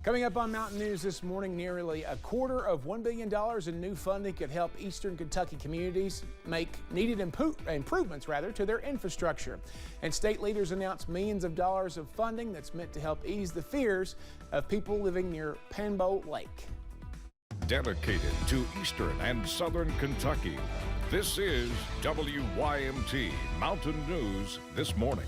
Coming up on Mountain News this morning, nearly $250 million in new funding could help eastern Kentucky communities make needed improvements to their infrastructure. And state leaders announced millions of dollars of funding that's meant to help ease the fears of people living near Panbo Lake. Dedicated to eastern and southern Kentucky, this is WYMT Mountain News this morning.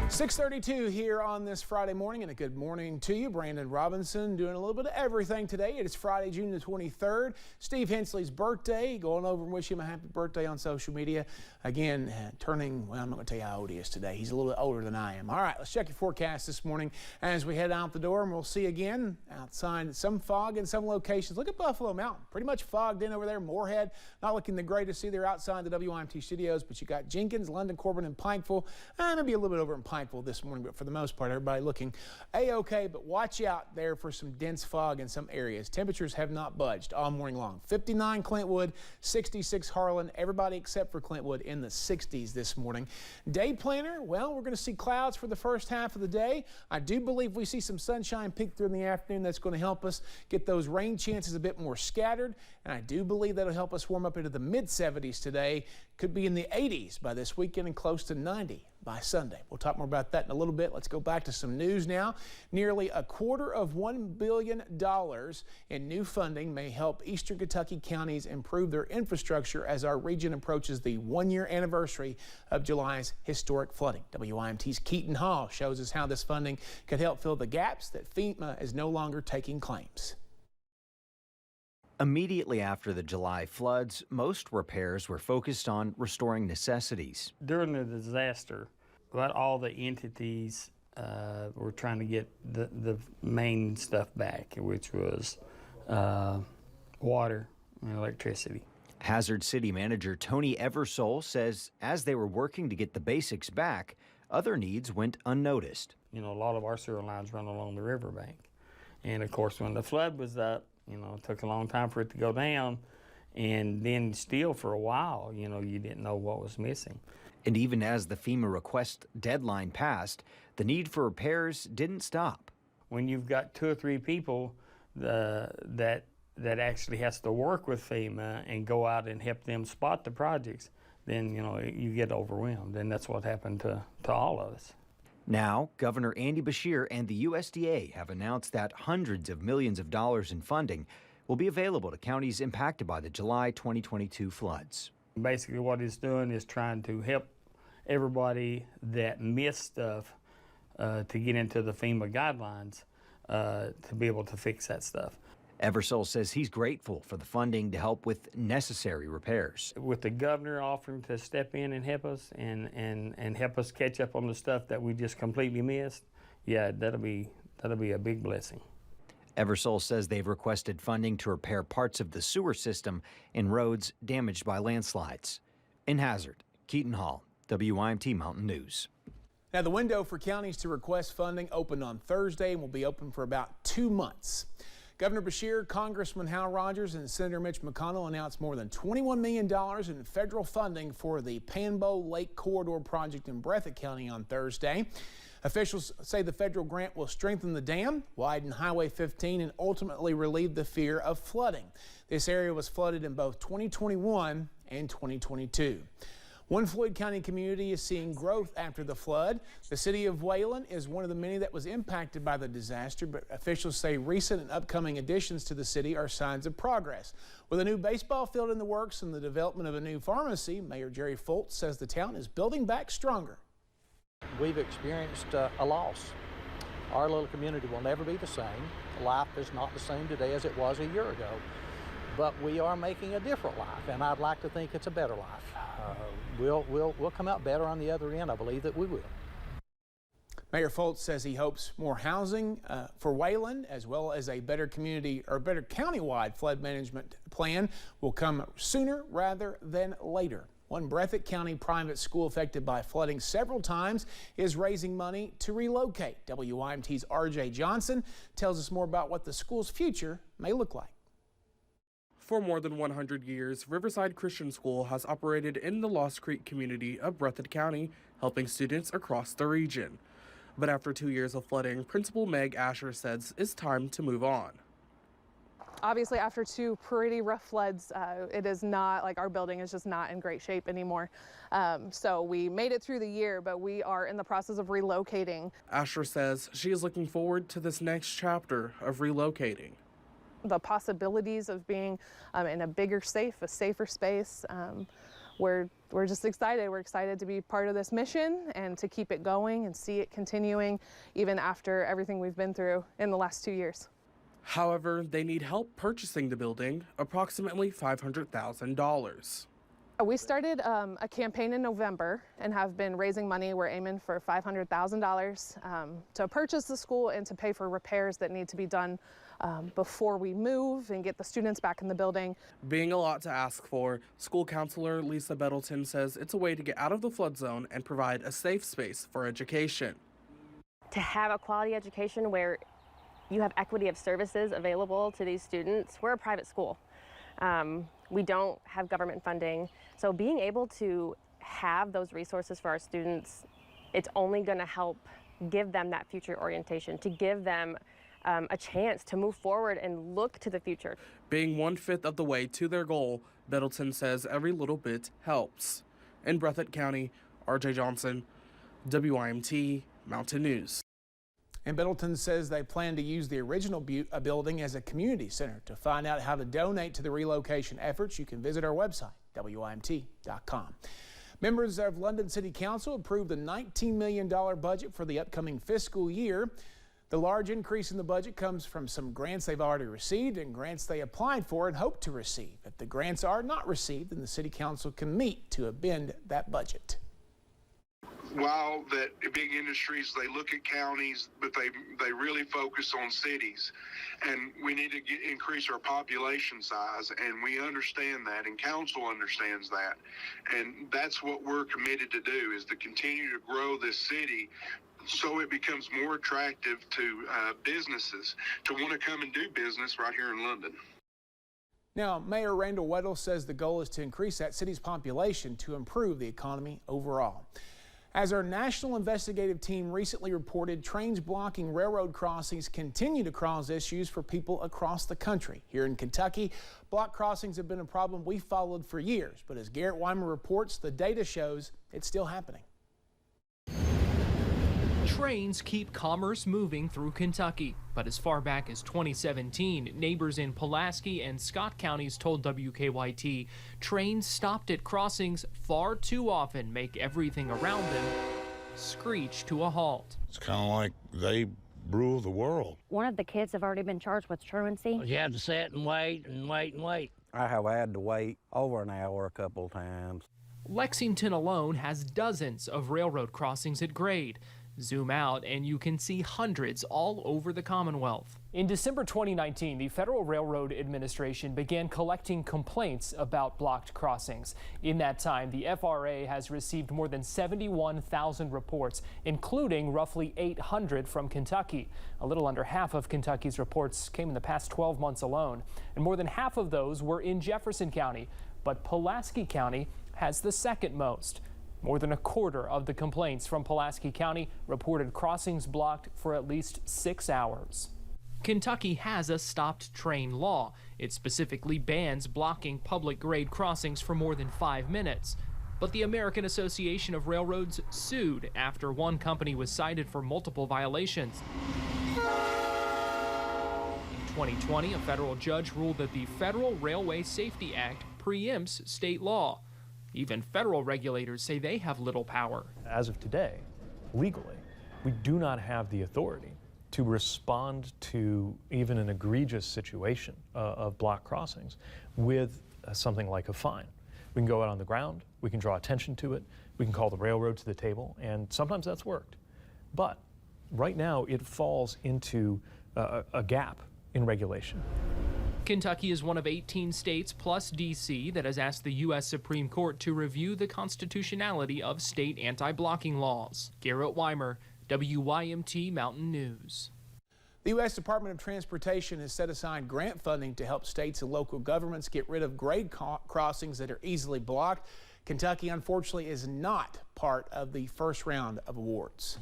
6:32 here on this Friday morning, and a good morning to you. Brandon Robinson doing a little bit of everything today. It is Friday, June the 23rd. Steve Hensley's birthday. Going over and wish him a happy birthday on social media. Again, turning, well, I'm not going to tell you how old he is today. He's a little bit older than I am. All right, let's check your forecast this morning as we head out the door, and we'll see again outside some fog in some locations. Look at Buffalo Mountain. Pretty much fogged in over there. Moorhead, not looking the greatest either outside the WYMT studios, but you got Jenkins, London, Corbin, and Pikeville. Maybe a little bit over in Pikeville this morning, but for the most part, everybody looking a-okay. But watch out there for some dense fog in some areas. Temperatures have not budged all morning long. 59 Clintwood, 66 Harlan. Everybody except for Clintwood in the 60s this morning. Day planner, well, we're going to see clouds for the first half of the day. I do believe we see some sunshine peek through in the afternoon. That's going to help us get those rain chances a bit more scattered. And I do believe that'll help us warm up into the mid-70s today. Could be in the 80s by this weekend and close to 90 by Sunday. We'll talk more about that in a little bit. Let's go back to some news now. Nearly $250 million in new funding may help eastern Kentucky counties improve their infrastructure as our region approaches the one-year anniversary of July's historic flooding. WYMT's Keaton Hall shows us how this funding could help fill the gaps that FEMA is no longer taking claims. Immediately after the July floods, most repairs were focused on restoring necessities. During the disaster, about all the entities were trying to get the main stuff back, which was water and electricity. Hazard City Manager Tony Eversole says as they were working to get the basics back, other needs went unnoticed. You know, a lot of our sewer lines run along the riverbank. And of course, when the flood was up, you know, it took a long time for it to go down, and then still for a while, you know, you didn't know what was missing. And even as the FEMA request deadline passed, the need for repairs didn't stop. When you've got 2 or 3 people that actually has to work with FEMA and go out and help them spot the projects, then, you know, you get overwhelmed, and that's what happened to all of us. Now, Governor Andy Beshear and the USDA have announced that hundreds of millions of dollars in funding will be available to counties impacted by the July 2022 floods. Basically what it's doing is trying to help everybody that missed stuff to get into the FEMA guidelines to be able to fix that stuff. Eversole says he's grateful for the funding to help with necessary repairs. With the governor offering to step in and help us and help us catch up on the stuff that we just completely missed, yeah, that'll be a big blessing. Eversole says they've requested funding to repair parts of the sewer system in roads damaged by landslides. In Hazard, Keaton Hall, WYMT Mountain News. Now, the window for counties to request funding opened on Thursday and will be open for about 2 months. Governor Beshear, Congressman Hal Rogers, and Senator Mitch McConnell announced more than $21 million in federal funding for the Panbo Lake Corridor project in Breathitt County on Thursday. Officials say the federal grant will strengthen the dam, widen Highway 15, and ultimately relieve the fear of flooding. This area was flooded in both 2021 and 2022. One Floyd County community is seeing growth after the flood. The city of Wayland is one of the many that was impacted by the disaster, but officials say recent and upcoming additions to the city are signs of progress. With a new baseball field in the works and the development of a new pharmacy, Mayor Jerry Foltz says the town is building back stronger. We've experienced a loss. Our little community will never be the same. Life is not the same today as it was a year ago. But we are making a different life, and I'd like to think it's a better life. We'll come out better on the other end. I believe that we will. Mayor Foltz says he hopes more housing for Wayland, as well as a better community or better countywide flood management plan will come sooner rather than later. One Breathitt County private school affected by flooding several times is raising money to relocate. WYMT's RJ Johnson tells us more about what the school's future may look like. For more than 100 years, Riverside Christian School has operated in the Lost Creek community of Breathitt County, helping students across the region. But after 2 years of flooding, Principal Meg Asher says it's time to move on. Obviously, after 2 pretty rough floods, it is not like our building is just not in great shape anymore. So we made it through the year, but we are in the process of relocating. Asher says she is looking forward to this next chapter of relocating. The possibilities of being in a bigger, a safer space. We're just excited. We're excited to be part of this mission and to keep it going and see it continuing even after everything we've been through in the last 2 years. However, they need help purchasing the building, approximately $500,000. We started a campaign in November and have been raising money. We're aiming for $500,000 to purchase the school and to pay for repairs that need to be done before we move and get the students back in the building. Being a lot to ask for, school counselor Lisa Bettleton says it's a way to get out of the flood zone and provide a safe space for education. To have a quality education where you have equity of services available to these students. We're a private school. We don't have government funding. So being able to have those resources for our students, it's only going to help give them that future orientation, to give them a chance to move forward and look to the future. Being 1/5 of the way to their goal, Bettleton says every little bit helps. In Breathitt County, RJ Johnson, WYMT Mountain News. And Middleton says they plan to use the original building as a community center. To find out how to donate to the relocation efforts, you can visit our website, WYMT.com. Members of London City Council approved the $19 million budget for the upcoming fiscal year. The large increase in the budget comes from some grants they've already received and grants they applied for and hope to receive. If the grants are not received, then the City Council can meet to amend that budget. While that big industries, they look at counties, but they really focus on cities, and we need to increase our population size, and we understand that, and council understands that, and that's what we're committed to do, is to continue to grow this city so it becomes more attractive to businesses to want to come and do business right here in London. Now, Mayor Randall Weddle says the goal is to increase that city's population to improve the economy overall. As our national investigative team recently reported, trains blocking railroad crossings continue to cause issues for people across the country. Here in Kentucky, block crossings have been a problem we followed for years, but as Garrett Weimer reports, the data shows it's still happening. Trains keep commerce moving through Kentucky, but as far back as 2017, neighbors in Pulaski and Scott counties told WKYT trains stopped at crossings far too often make everything around them screech to a halt. It's kind of like they rule the world. One of the kids have already been charged with truancy. You had to sit and wait and wait and wait. I have had to wait over an hour a couple of times. Lexington alone has dozens of railroad crossings at grade. Zoom out and you can see hundreds all over the Commonwealth. In December 2019, the Federal Railroad Administration began collecting complaints about blocked crossings. In that time, the FRA has received more than 71,000 reports, including roughly 800 from Kentucky. A little under half of Kentucky's reports came in the past 12 months alone, and more than half of those were in Jefferson County. But Pulaski County has the second most. More than a quarter of the complaints from Pulaski County reported crossings blocked for at least 6 hours. Kentucky has a stopped train law. It specifically bans blocking public grade crossings for more than 5 minutes. But the American Association of Railroads sued after one company was cited for multiple violations. In 2020, a federal judge ruled that the Federal Railway Safety Act preempts state law. Even federal regulators say they have little power. As of today, legally, we do not have the authority to respond to even an egregious situation of block crossings with something like a fine. We can go out on the ground, we can draw attention to it, we can call the railroad to the table, and sometimes that's worked. But right now, it falls into a gap in regulation. Kentucky is one of 18 states plus D.C. that has asked the U.S. Supreme Court to review the constitutionality of state anti-blocking laws. Garrett Weimer, WYMT Mountain News. The U.S. Department of Transportation has set aside grant funding to help states and local governments get rid of grade crossings that are easily blocked. Kentucky, unfortunately, is not part of the first round of awards.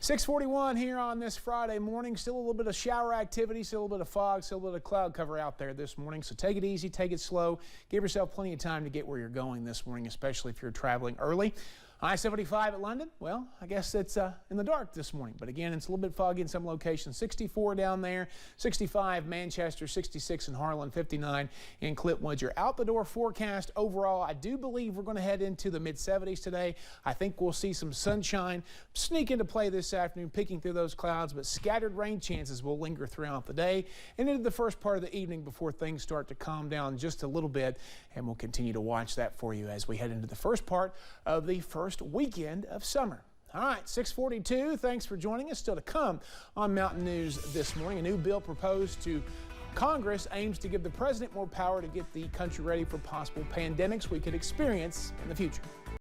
.641 here on this Friday morning. Still a little bit of shower activity, still a little bit of fog, still a little bit of cloud cover out there this morning. So take it easy, take it slow. Give yourself plenty of time to get where you're going this morning, especially if you're traveling early. I-75 at London, well, I guess it's in the dark this morning. But again, it's a little bit foggy in some locations. 64 down there, 65 Manchester, 66 in Harlan, 59 in Clintwood. Your out the door forecast overall, I do believe we're going to head into the mid-70s today. I think we'll see some sunshine sneak into play this afternoon, picking through those clouds, but scattered rain chances will linger throughout the day and into the first part of the evening before things start to calm down just a little bit. And we'll continue to watch that for you as we head into the first part of the first weekend of summer. All right, 642. Thanks for joining us. Still to come on Mountain News this morning. A new bill proposed to Congress aims to give the president more power to get the country ready for possible pandemics we could experience in the future.